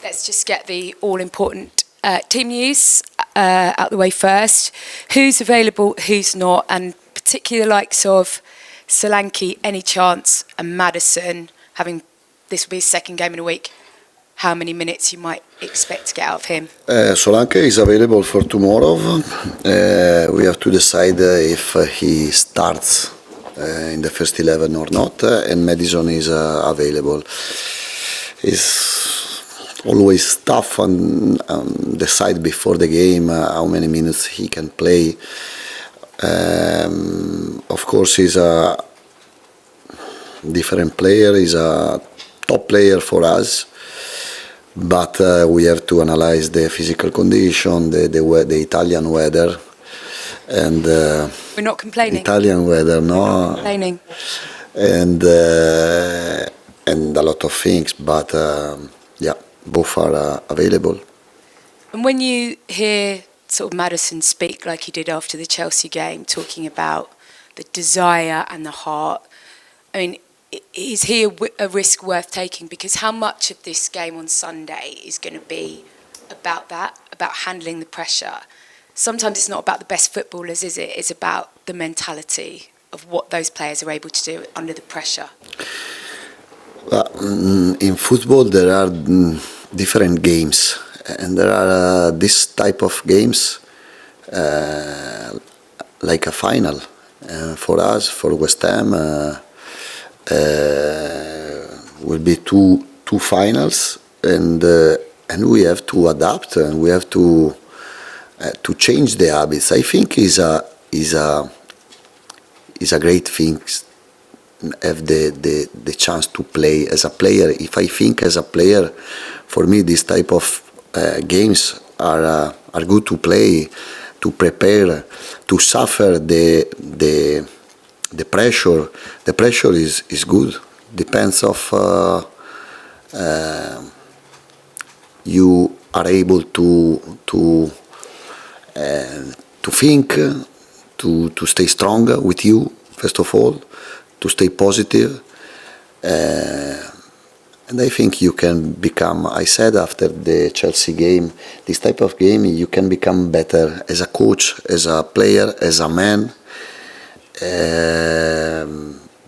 Let's just get the all-important team news out the way first. Who's available, who's not, and particularly the likes of Solanke, any chance, and Maddison, having this will be his second game in a week, how many minutes you might expect to get out of him? Solanke is available for tomorrow. We have to decide if he starts in the first 11 or not, and Maddison is available. It's always tough on decide before the game how many minutes he can play. Of course, he's a different player. He's a top player for us, but we have to analyze the physical condition, the Italian weather, and we're not complaining. Italian weather, no. We're not complaining. And a lot of things, but yeah, both are available. And when you hear sort of Maddison speak like he did after the Chelsea game, talking about the desire and the heart, I mean, is he a risk worth taking? Because how much of this game on Sunday is going to be about that, about handling the pressure? Sometimes it's not about the best footballers, is it? It's about the mentality of what those players are able to do under the pressure. In football, there are different games, and there are this type of games like a final. For us, for West Ham, will be two finals, and we have to adapt, and we have to change the habits. I think is a great thing. Have the chance to play as a player. If I think as a player, for me, this type of games are good to play, to prepare, to suffer the pressure. The pressure is good. Depends of you are able to think, to stay stronger with you first of all, to stay positive, and I think you can become. I said after the Chelsea game, this type of game you can become better as a coach, as a player, as a man.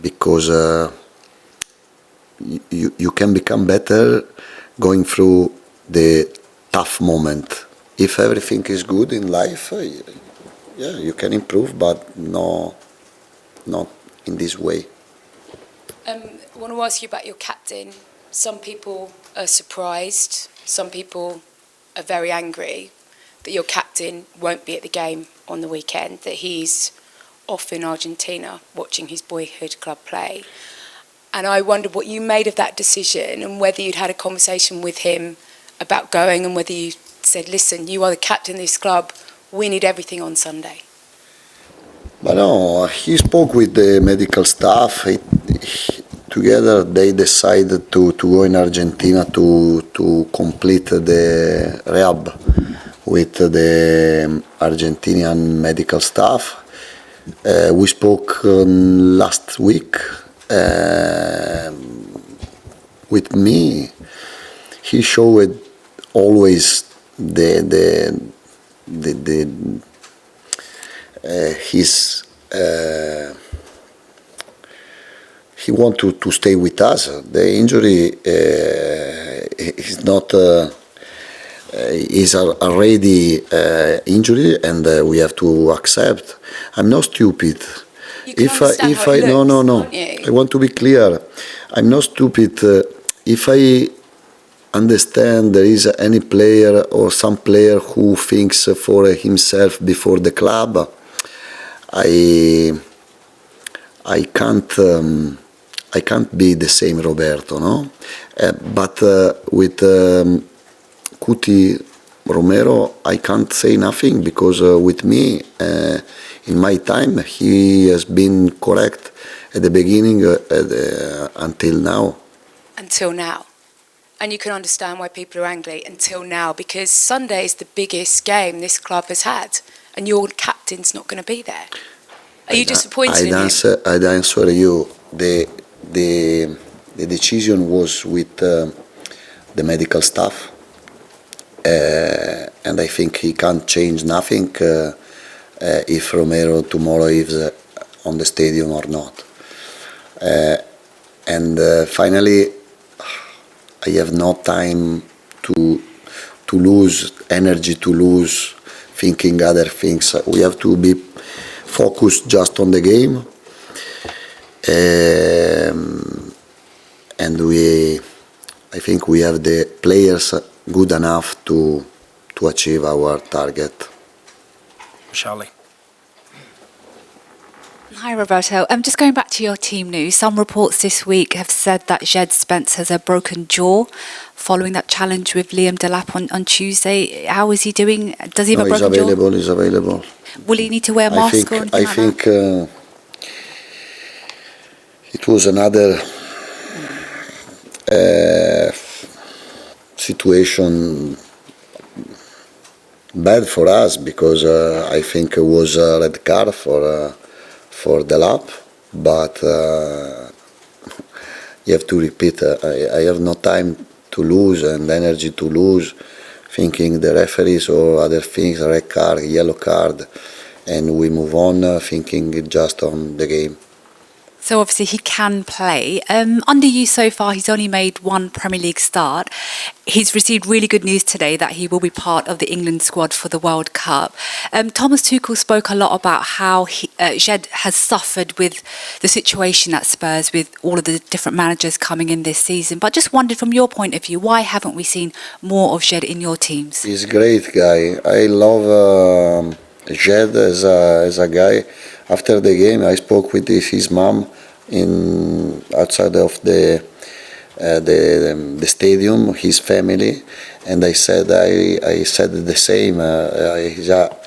Because you can become better going through the tough moment. If everything is good in life, yeah, you can improve, but not in this way. I want to ask you about your captain. Some people are surprised, some people are very angry that your captain won't be at the game on the weekend, that he's off in Argentina watching his boyhood club play. And I wondered what you made of that decision and whether you'd had a conversation with him about going, and whether you said, listen, you are the captain of this club, we need everything on Sunday. But no, he spoke with the medical staff. Together they decided to go in Argentina to complete the rehab with the Argentinian medical staff. We spoke last week with me. He showed always his he want to stay with us. The injury is not is already injury, and we have to accept. I'm not stupid. If I no. I want to be clear. I'm not stupid. If I understand there is any player or some player who thinks for himself before the club, I can't be the same Roberto, no? But with Cuti Romero, I can't say nothing, because with me, in my time, he has been correct at the beginning until now. Until now. And you can understand why people are angry until now, because Sunday is the biggest game this club has had, and your captain's not going to be there. Are you disappointed in him? I'd answer you. The decision was with the medical staff, and I think he can't change nothing if Romero tomorrow is on the stadium or not. And finally, I have no time to lose energy, to lose thinking other things. We have to be focused just on the game, and I think we have the players good enough to achieve our target. Charlie. Hi Roberto, just going back to your team news, some reports this week have said that Jed Spence has a broken jaw following that challenge with Liam Delap on Tuesday. How is he doing? Does he have a broken jaw? He's available. Will he need to wear a mask or anything like that? It was another situation bad for us, because I think it was a red card for the lap, but you have to repeat. I have no time to lose and energy to lose thinking the referees or other things, red card, yellow card, and we move on thinking just on the game. So obviously he can play. Under you so far, he's only made one Premier League start. He's received really good news today that he will be part of the England squad for the World Cup. Thomas Tuchel spoke a lot about how Jed has suffered with the situation at Spurs with all of the different managers coming in this season. But just wondered from your point of view, why haven't we seen more of Jed in your teams? He's a great guy. I love Jed as a guy. After the game, I spoke with his mom outside of the stadium, his family, and I said the same.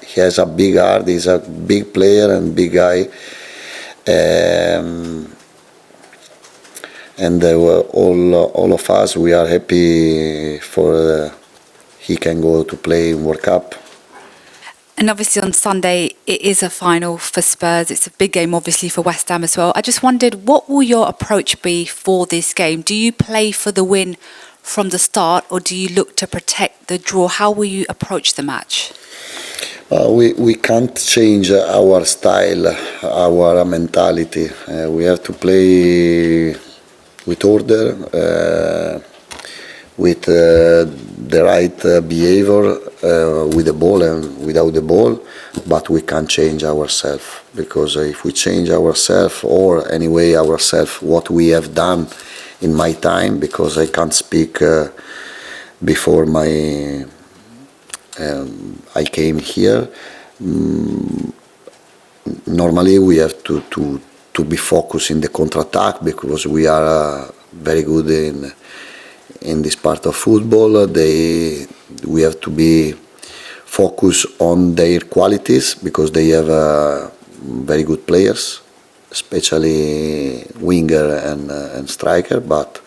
He has a big heart. He's a big player and big guy, and all of us, we are happy for he can go to play in World Cup. And obviously on Sunday, it is a final for Spurs. It's a big game, obviously, for West Ham as well. I just wondered, what will your approach be for this game? Do you play for the win from the start, or do you look to protect the draw? How will you approach the match? We can't change our style, our mentality. We have to play with order, with the right behavior, with the ball and without the ball, but we can't change ourselves, because if we change ourselves, or anyway ourselves, what we have done in my time, because I can't speak before I came here. Normally we have to be focused in the counter-attack, because we are very good in this part of football. We have to be focused on their qualities, because they have very good players, especially winger and striker, but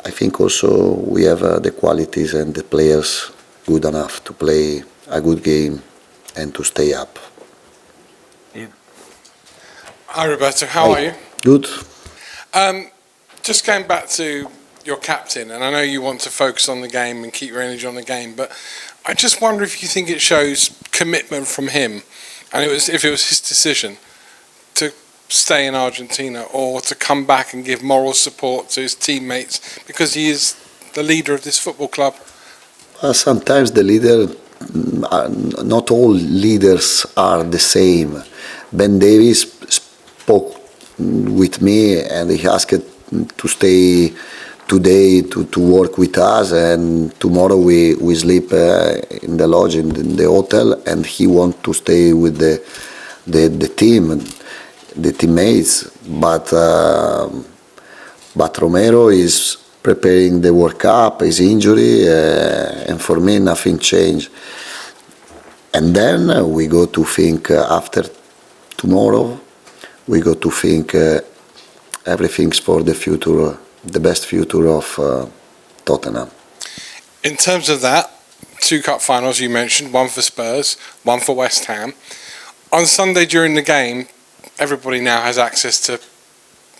I think also we have the qualities and the players good enough to play a good game and to stay up. Yeah. Hi Roberto, how are you? Good. Just going back to your captain, and I know you want to focus on the game and keep your energy on the game, but I just wonder if you think it shows commitment from him, and if it was his decision to stay in Argentina or to come back and give moral support to his teammates, because he is the leader of this football club. Sometimes the leader, not all leaders are the same. Ben Davies spoke with me and he asked to stay today to work with us, and tomorrow we sleep in the lodge in the hotel, and he wants to stay with the team, the teammates, but Romero is preparing the World Cup, his injury, and for me nothing changed. And then we go to think after tomorrow, we go to think everything's for the future, the best future of Tottenham. In terms of that, 2 cup finals you mentioned, one for Spurs, one for West Ham. On Sunday during the game, everybody now has access to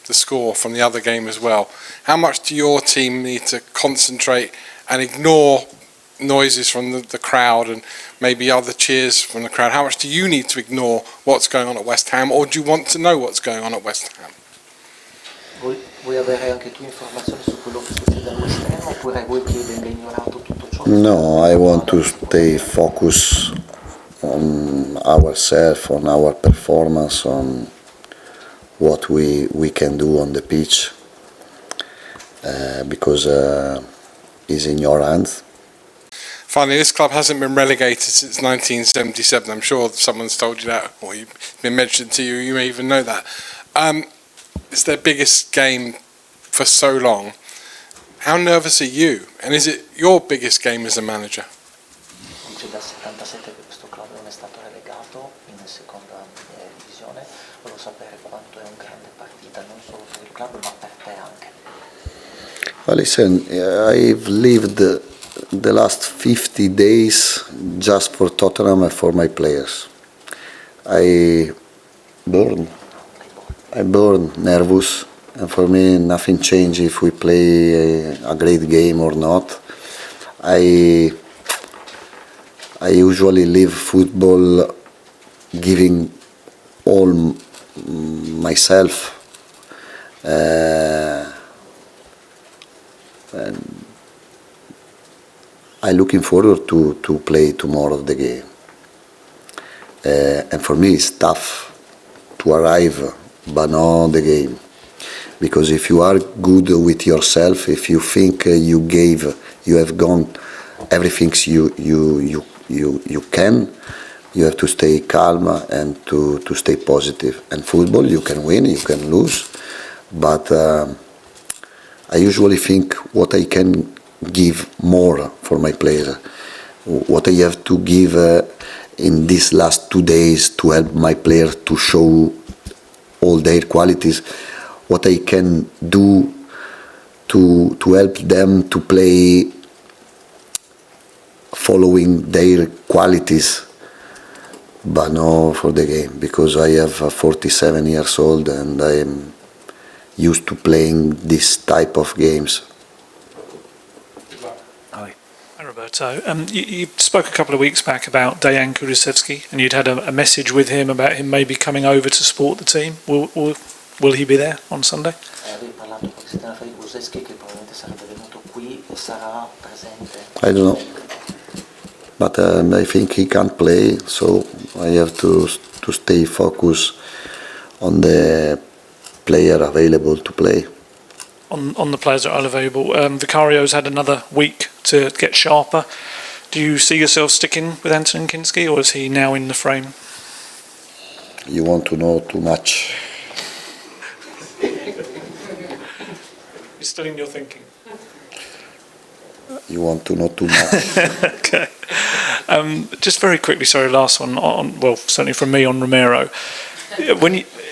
the score from the other game as well. How much do your team need to concentrate and ignore noises from the crowd and maybe other cheers from the crowd? How much do you need to ignore what's going on at West Ham, or do you want to know what's going on at West Ham? Vuoi avere anche tu informazioni su quello che succede al West Ham, oppure vuoi che venga ignorato tutto ciò? No, I want to stay focused on ourselves, on our performance, on what we can do on the pitch, because it's in your hands. Finally, this club hasn't been relegated since 1977. I'm sure someone's told you that, or you've been mentioned to you. You may even know that. It's their biggest game for so long. How nervous are you? And is it your biggest game as a manager? Dice dal 77 che questo club non è stato relegato in seconda divisione. Volevo sapere quanto è un grande partita non solo per il club ma per te anche. Well, listen, I've lived the last 50 days just for Tottenham and for my players. I burn nervous, and for me nothing changes if we play a great game or not. I usually live football giving all myself, and I'm looking forward to play tomorrow the game. And for me it's tough to arrive but not the game, because if you are good with yourself, if you think you have gone everything you can, you have to stay calm and to stay positive. And football, you can win, you can lose, but I usually think what I can give more for my players, what I have to give in these last 2 days to help my players to show all their qualities, what I can do to help them to play following their qualities, but no for the game, because I have 47 years old and I am used to playing this type of games. Hi Roberto. You spoke a couple of weeks back about Dejan Kulusevski, and you'd had a message with him about him maybe coming over to support the team. Will he be there on Sunday? Avevi parlato qualche settimana fa di Kulusevski che probabilmente sarebbe venuto qui e sarà presente. I don't know, but I think he can't play, so I have to stay focused on the player available to play. On the players that are available, Vicario's had another week to get sharper. Do you see yourself sticking with Anton Kinski, or is he now in the frame? You want to know too much. He's still in your thinking. You want to know too much. Okay. Just very quickly, sorry, last one on, well, certainly from me on Romero.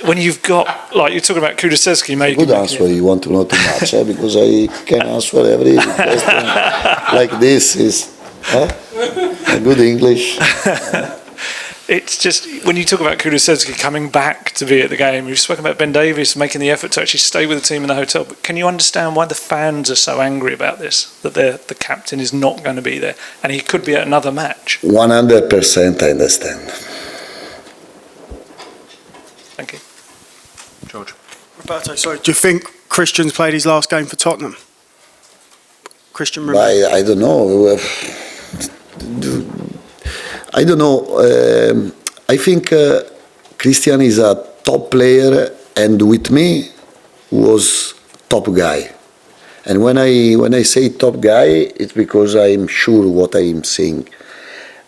When you've got, like, you're talking about Kulusevski making... Good answer, you want to know too much, because I can answer every question like this. Is a good English. It's just, when you talk about Kulusevski coming back to be at the game, you've spoken about Ben Davies making the effort to actually stay with the team in the hotel, but can you understand why the fans are so angry about this, that the captain is not going to be there, and he could be at another match? 100% I understand. Thank you. George. Roberto, sorry, do you think Christian's played his last game for Tottenham? Christian Romero? I don't know. I don't know. I think Christian is a top player, and with me was top guy. And when I say top guy, it's because I'm sure what I'm saying.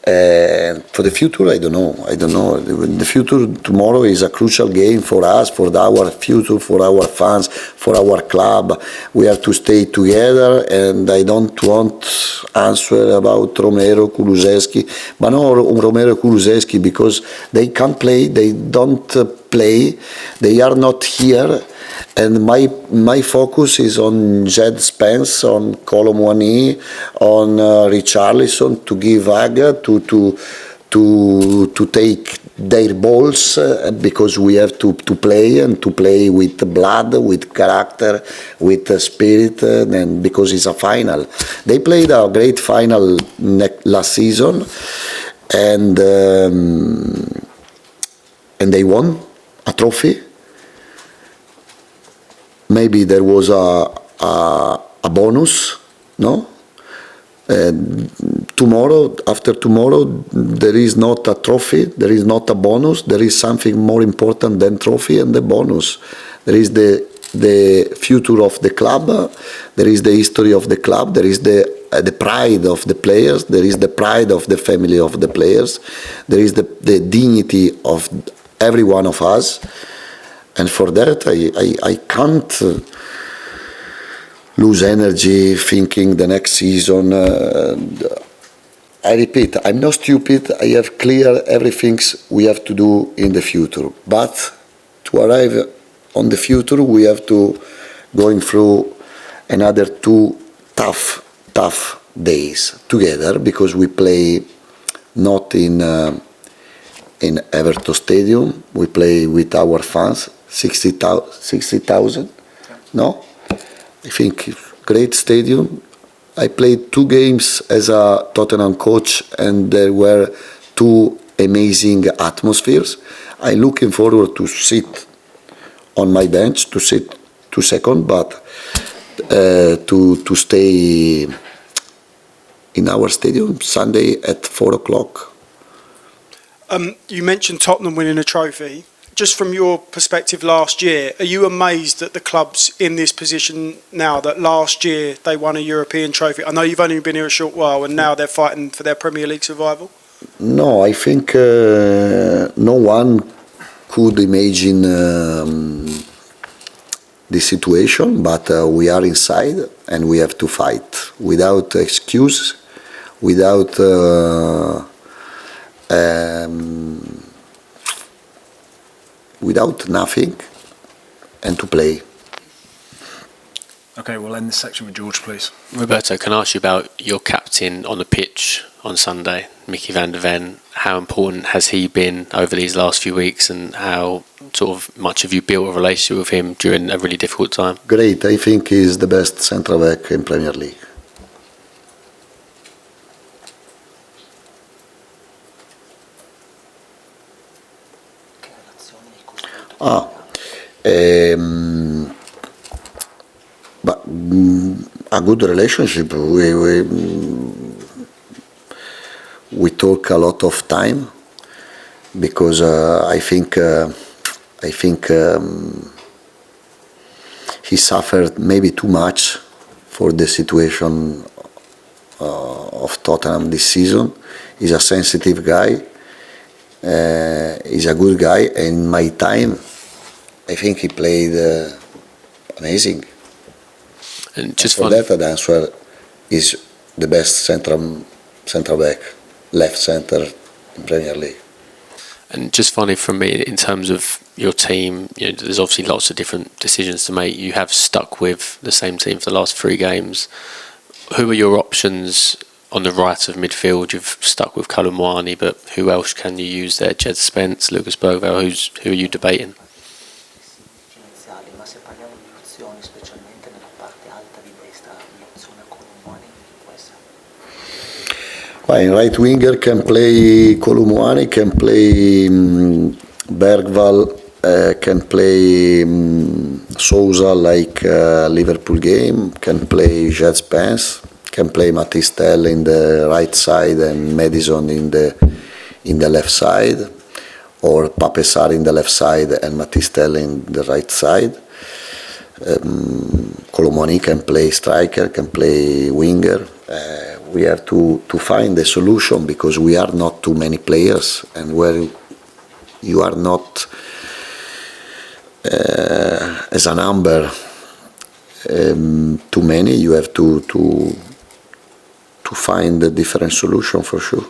For the future, I don't know. The future tomorrow is a crucial game for us, for our future, for our fans, for our club. We have to stay together, and I don't want answer about Romero, Kulusevski, but no Romero, Kulusevski, because they can't play, they don't play, they are not here. And my focus is on Jed Spence, on Colomwani, on Richarlison, to give Aga, to take their balls because we have to play and to play with blood, with character, with spirit, and because it's a final. They played a great final last season, and they won a trophy. Maybe there was a bonus, no? Tomorrow, after tomorrow, there is not a trophy, there is not a bonus, there is something more important than trophy and the bonus. There is the future of the club, there is the history of the club, there is the pride of the players, there is the pride of the family of the players, there is the dignity of every one of us, and for that I can't lose energy thinking the next season. I repeat, I'm not stupid. I have clear everything we have to do in the future. But to arrive on the future, we have to going through another 2 tough days together, because we play not in Everton Stadium. We play with our fans, 60,000. No. I think great stadium. I played 2 games as a Tottenham coach, and there were 2 amazing atmospheres. I'm looking forward to sit on my bench, to sit 2 seconds, but to stay in our stadium Sunday at 4 o'clock. You mentioned Tottenham winning a trophy. Just from your perspective last year, are you amazed that the club's in this position now, that last year they won a European trophy? I know you've only been here a short while and now they're fighting for their Premier League survival. No, I think no one could imagine this situation, but we are inside and we have to fight without excuse, without without nothing, and to play. Okay, we'll end this section with George, please. Roberto, can I ask you about your captain on the pitch on Sunday, Mickey van der Ven? How important has he been over these last few weeks, and how sort of much have you built a relationship with him during a really difficult time? Great, I think he's the best central back in Premier League. But a good relationship. We talk a lot of time, because I think he suffered maybe too much for the situation of Tottenham this season. He's a sensitive guy. He's a good guy, and in my time I think he played amazing. And just for that, the answer is the best central back, left centre in Premier League. And just finally from me, in terms of your team, you know, there's obviously lots of different decisions to make. You have stuck with the same team for the last 3 games. Who are your options on the right of midfield? You've stuck with Colomwani, but who else can you use there? Jed Spence, Lucas Bogle, who are you debating? Ma se parliamo di opzioni, specialmente nella parte alta di destra, l'opzione Colomwani può essere. Well, in right winger can play Colomwani, can play Bergvall, can play Sousa like Liverpool game, can play Jed Spence, can play Matistel in the right side and Madison in the left side, or Pape Sarr in the left side and Matistel in the right side. Colomwani can play striker, can play winger. We have to find a solution, because we are not too many players, and where you are not as a number too many, you have to find a different solution for sure.